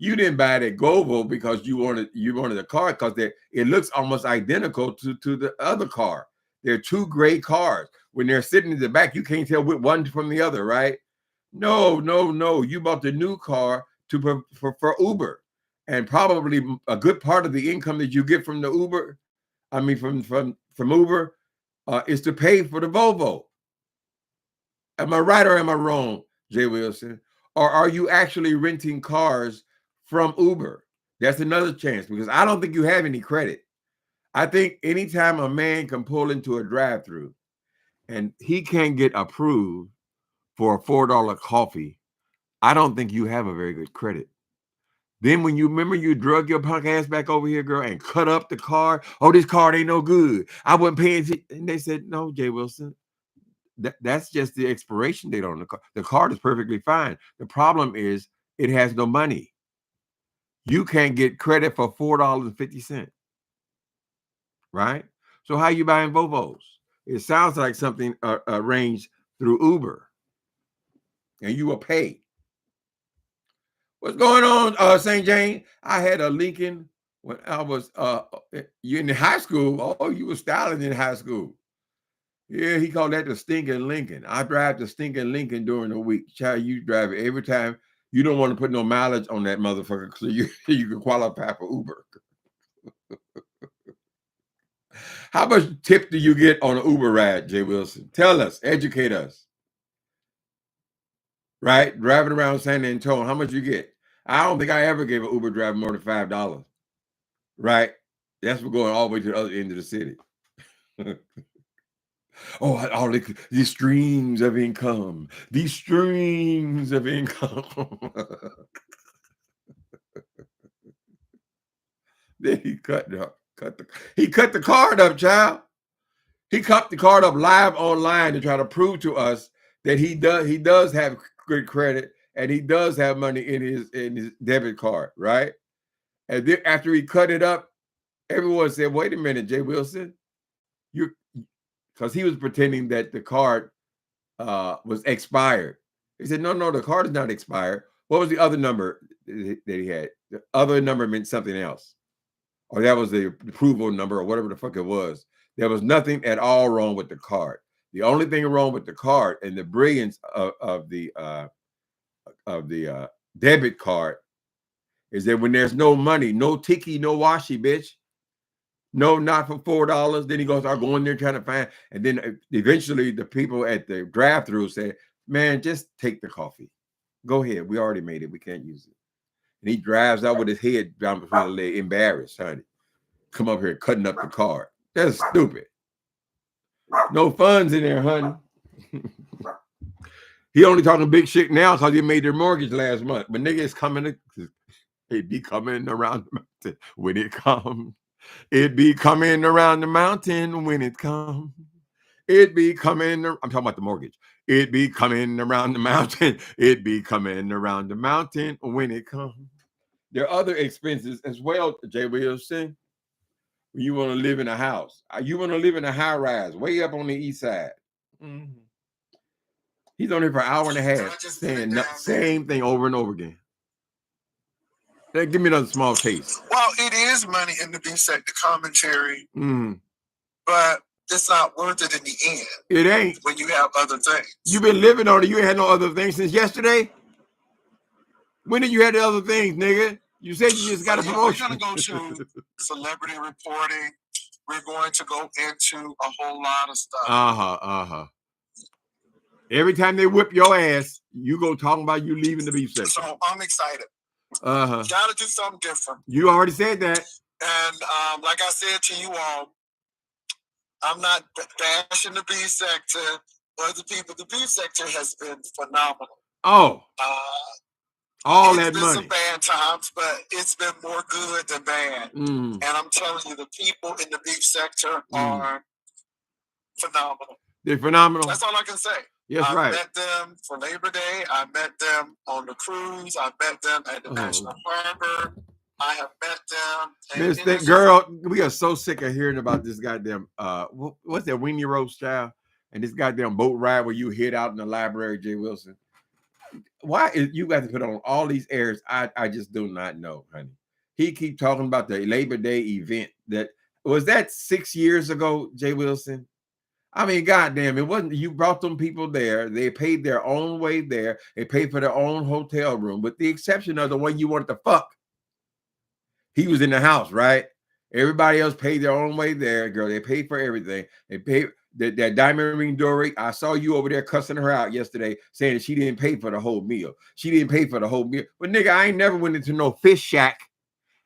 You didn't buy that Govo because you wanted a car because it looks almost identical to the other car. They're two gray cars. When they're sitting in the back, you can't tell one from the other, right? No. You bought the new car for Uber, and probably a good part of the income that you get from the Uber, from Uber, is to pay for the Volvo. Am I right or am I wrong, Jay Wilson? Or are you actually renting cars from Uber? That's another chance, because I don't think you have any credit. I think anytime a man can pull into a drive-through and he can't get approved for a $4 coffee, I don't think you have a very good credit. Then when you remember you drug your punk ass back over here, girl, and cut up the car. Oh, this car ain't no good. I wasn't paying attention. And they said, no, Jay Wilson, that's just the expiration date on the car. The card is perfectly fine. The problem is it has no money. You can't get credit for $4.50. Right? So how you buying Volvos? It sounds like something arranged through Uber. And you will pay. What's going on, St. Jane? I had a Lincoln when I was you in high school. Oh, you were styling in high school. Yeah, he called that the stinking Lincoln. I drive the stinking Lincoln during the week. Child, you drive it every time. You don't want to put no mileage on that motherfucker so you can qualify for Uber. How much tip do you get on an Uber ride, Jay Wilson? Tell us, educate us. Right? Driving around San Antonio, how much you get? I don't think I ever gave an Uber driver more than $5. Right? That's for going all the way to the other end of the city. Oh, all these streams of income. These streams of income. Then he cut the card up, child. He cut the card up live online to try to prove to us that he does have good credit and he does have money in his debit card, right? And then after he cut it up, everyone said, "Wait a minute, Jay Wilson, because he was pretending that the card was expired." He said, "No, the card is not expired. What was the other number that he had? The other number meant something else, or that was the approval number, or whatever the fuck it was." There was nothing at all wrong with the card. The only thing wrong with the card and the brilliance of the debit card is that when there's no money, no tiki, no washi, bitch. No, not for $4. Then he goes, I'm going there trying to find. And then eventually the people at the drive-thru say, man, just take the coffee. Go ahead. We already made it. We can't use it. And he drives out with his head down between the leg, embarrassed, honey. Come up here cutting up the card. That's stupid. No funds in there, honey. He only talking big shit now because he made their mortgage last month. But nigga, it's coming. It be coming around the mountain when it comes. It be coming around the mountain when it comes. It be coming. I'm talking about the mortgage. It be coming around the mountain. It be coming around the mountain when it comes. There are other expenses as well, Jay Wilson. When you want to live in a house, you want to live in a high rise, way up on the east side. Mm-hmm. He's on here for an hour and a half, saying the same thing over and over again. Give me another small taste. Well, it is money in the B sector commentary, but it's not worth it in the end. It ain't. When you have other things. You've been living on it. You ain't had no other things since yesterday? When did you have the other things, nigga? You said you just got a promotion. We're going to go to celebrity reporting. We're going to go into a whole lot of stuff. Every time they whip your ass, you go talking about you leaving the beef section. So I'm excited. Got to do something different. You already said that. And like I said to you all, I'm not bashing the beef sector, but the people. The beef sector has been phenomenal. Oh. All that money. It's been some bad times, but it's been more good than bad. And I'm telling you, the people in the beef sector are phenomenal. They're phenomenal. That's all I can say. Yes, I right. met them for Labor Day. I met them on the cruise. I met them at the National Harbor. I have met them. Girl, we are so sick of hearing about this goddamn what's that Weenie Roast, child? And this goddamn boat ride where you hid out in the library, Jay Wilson. why is you got to put on all these airs? I just do not know, honey. He keep talking about the Labor Day event. That was that 6 years ago, Jay Wilson. I mean, goddamn, it wasn't. You brought them people there. They paid their own way there. They paid for their own hotel room, with the exception of the one you wanted to fuck. He was in the house, right? Everybody else paid their own way there, girl. They paid for everything. They paid that diamond ring Dory. I saw you over there cussing her out yesterday, saying that she didn't pay for the whole meal. She didn't pay for the whole meal. But nigga, I ain't never went into no fish shack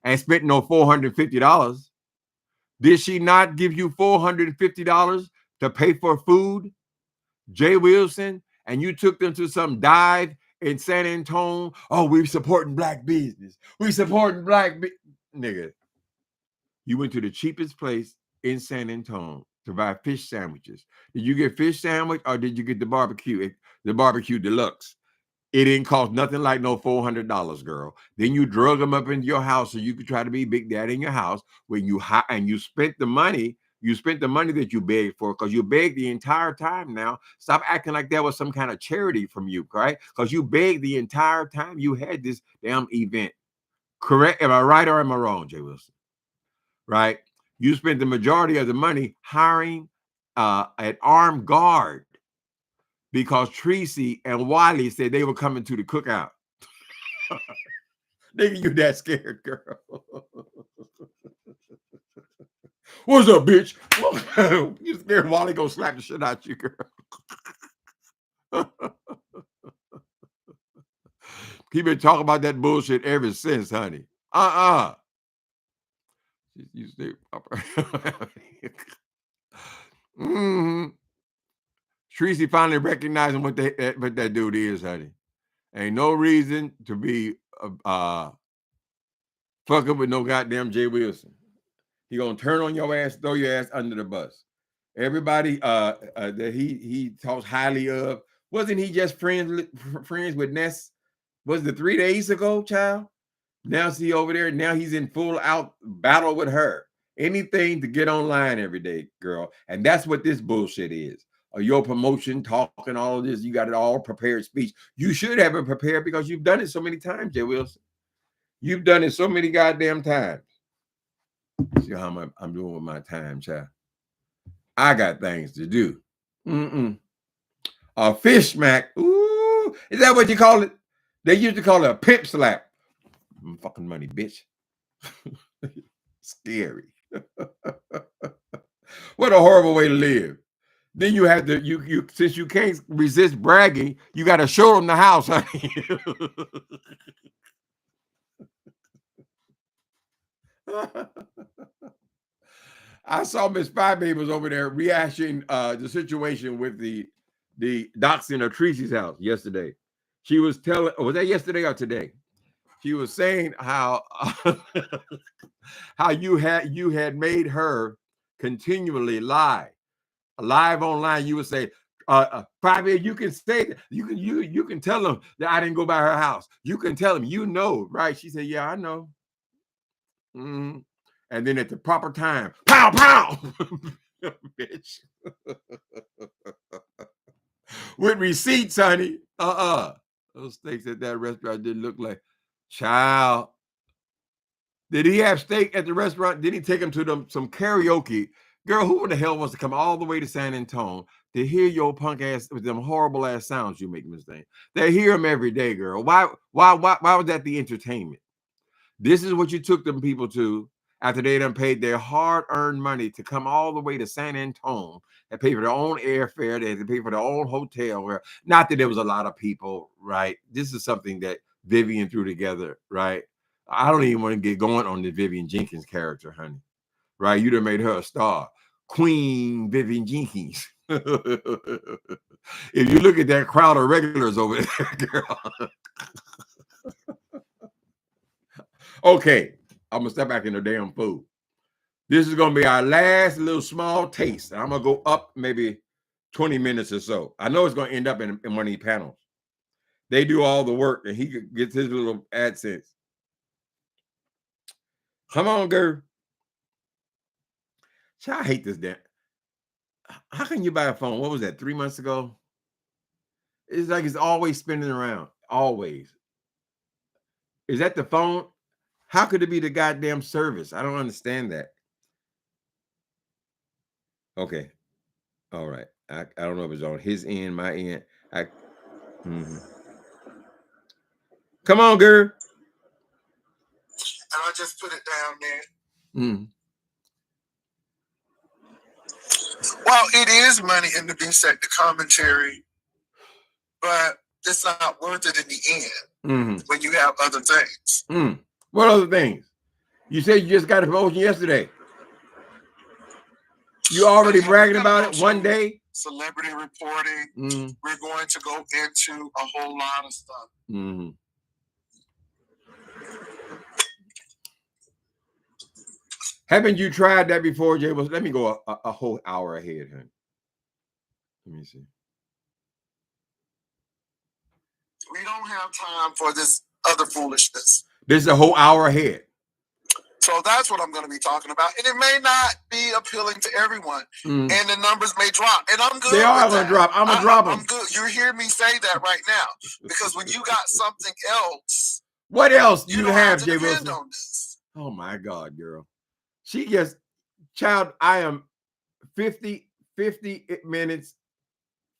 and spent no $450. Did she not give you $450 to pay for food, Jay Wilson? And you took them to some dive in San Antonio. Oh, we're supporting black business. We supporting nigga. You went to the cheapest place in San Antonio to buy fish sandwiches. Did you get fish sandwich or did you get the barbecue deluxe? It didn't cost nothing like no $400, girl. Then you drug them up into your house so you could try to be Big Daddy in your house when you spent the money. You spent the money that you begged for, because you begged the entire time now. Stop acting like that was some kind of charity from you, right? Because you begged the entire time you had this damn event. Correct? Am I right or am I wrong, Jay Wilson? Right? You spent the majority of the money hiring an armed guard because Tracy and Wiley said they were coming to the cookout. Nigga, you that scared, girl. What's up, bitch? You scared Wally gonna slap the shit out you, girl. He been talking about that bullshit ever since, honey. You stay. Tracy finally recognizing what that dude is, honey. Ain't no reason to be fucking with no goddamn Jay Wilson. He gonna turn on your ass, throw your ass under the bus. Everybody that he talks highly of, wasn't he just friends with Ness? Was it 3 days ago, child? Now see over there. Now he's in full out battle with her. Anything to get online every day, girl. And that's what this bullshit is. Your promotion, talking all of this, you got it all prepared speech. You should have it prepared because you've done it so many times, Jay Wilson. You've done it so many goddamn times. See how I'm doing with my time, child. I got things to do. A fish smack. Ooh, is that what you call it? They used to call it a pimp slap. Fucking money, bitch. Scary. What a horrible way to live. Then you have to, you since you can't resist bragging, you got to show them the house, honey. I saw Miss Five Baby was over there rehashing the situation with the doxing of Tracy's house yesterday. She was telling, was that yesterday or today? She was saying how how you had made her continually lie. Live online, you would say, Five, you can say that. You can tell them that I didn't go by her house. You can tell them, you know, right? She said, yeah, I know. And then at the proper time, pow, pow, bitch. With receipts, honey. Those steaks at that restaurant didn't look like, child. Did he have steak at the restaurant? Did he take him to some karaoke? Girl, who the hell wants to come all the way to San Antonio to hear your punk ass with them horrible ass sounds you make, Miss Thing? They hear them every day, girl. Why was that the entertainment? This is what you took them people to after they done paid their hard-earned money to come all the way to San Antonio and pay for their own airfare. They had to pay for their own hotel. Not that there was a lot of people, right? This is something that Vivian threw together, right? I don't even want to get going on the Vivian Jenkins character, honey. Right? You done made her a star. Queen Vivian Jenkins. If you look at that crowd of regulars over there, girl. Okay, I'm gonna step back in the damn food. This is gonna be our last little small taste. I'm gonna go up maybe 20 minutes or so. I know it's gonna end up in one of these panels. They do all the work and he gets his little AdSense. Come on, girl. I hate this damn. How can you buy a phone? What was that, 3 months ago? It's like it's always spinning around. always. Is that the phone? How could it be the goddamn service? I don't understand that. Okay. All right. I don't know if it's on his end, my end. Come on, girl. And I just put it down there. Well, it is money in the B sector commentary, but it's not worth it in the end when you have other things. What other things? You said you just got a promotion yesterday. You already bragging about it one day? Celebrity reporting. We're going to go into a whole lot of stuff. Haven't you tried that before, Jay? Let me go a whole hour ahead, honey. Let me see. We don't have time for this other foolishness. This is a whole hour ahead. So that's what I'm going to be talking about. And it may not be appealing to everyone. And the numbers may drop. And I'm good. They are going to drop. I'm going to drop them. I'm good. You hear me say that right now. Because when you got something else. What else do you have, Jay Wilson? On this. Oh, my God, girl. She gets, child, I am 50 minutes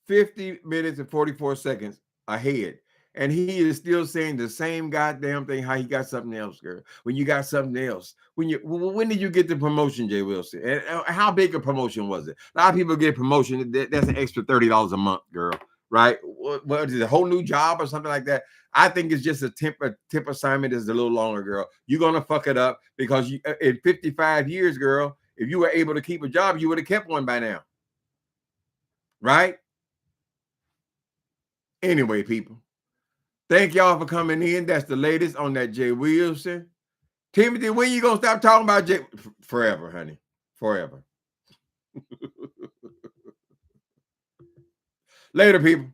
and 44 seconds ahead. And he is still saying the same goddamn thing, how he got something else, girl. When you got something else. When did you get the promotion, Jay Wilson? And how big a promotion was it? A lot of people get promotion. That's an extra $30 a month, girl. Right? What is it, a whole new job or something like that? I think it's just a temp assignment is a little longer, girl. You're going to fuck it up because in 55 years, girl, if you were able to keep a job, you would have kept one by now. Right? Anyway, people. Thank y'all for coming in. That's the latest on that Jay Wilson. Timothy, when you going to stop talking about Jay? Forever, honey. Forever. Later, people.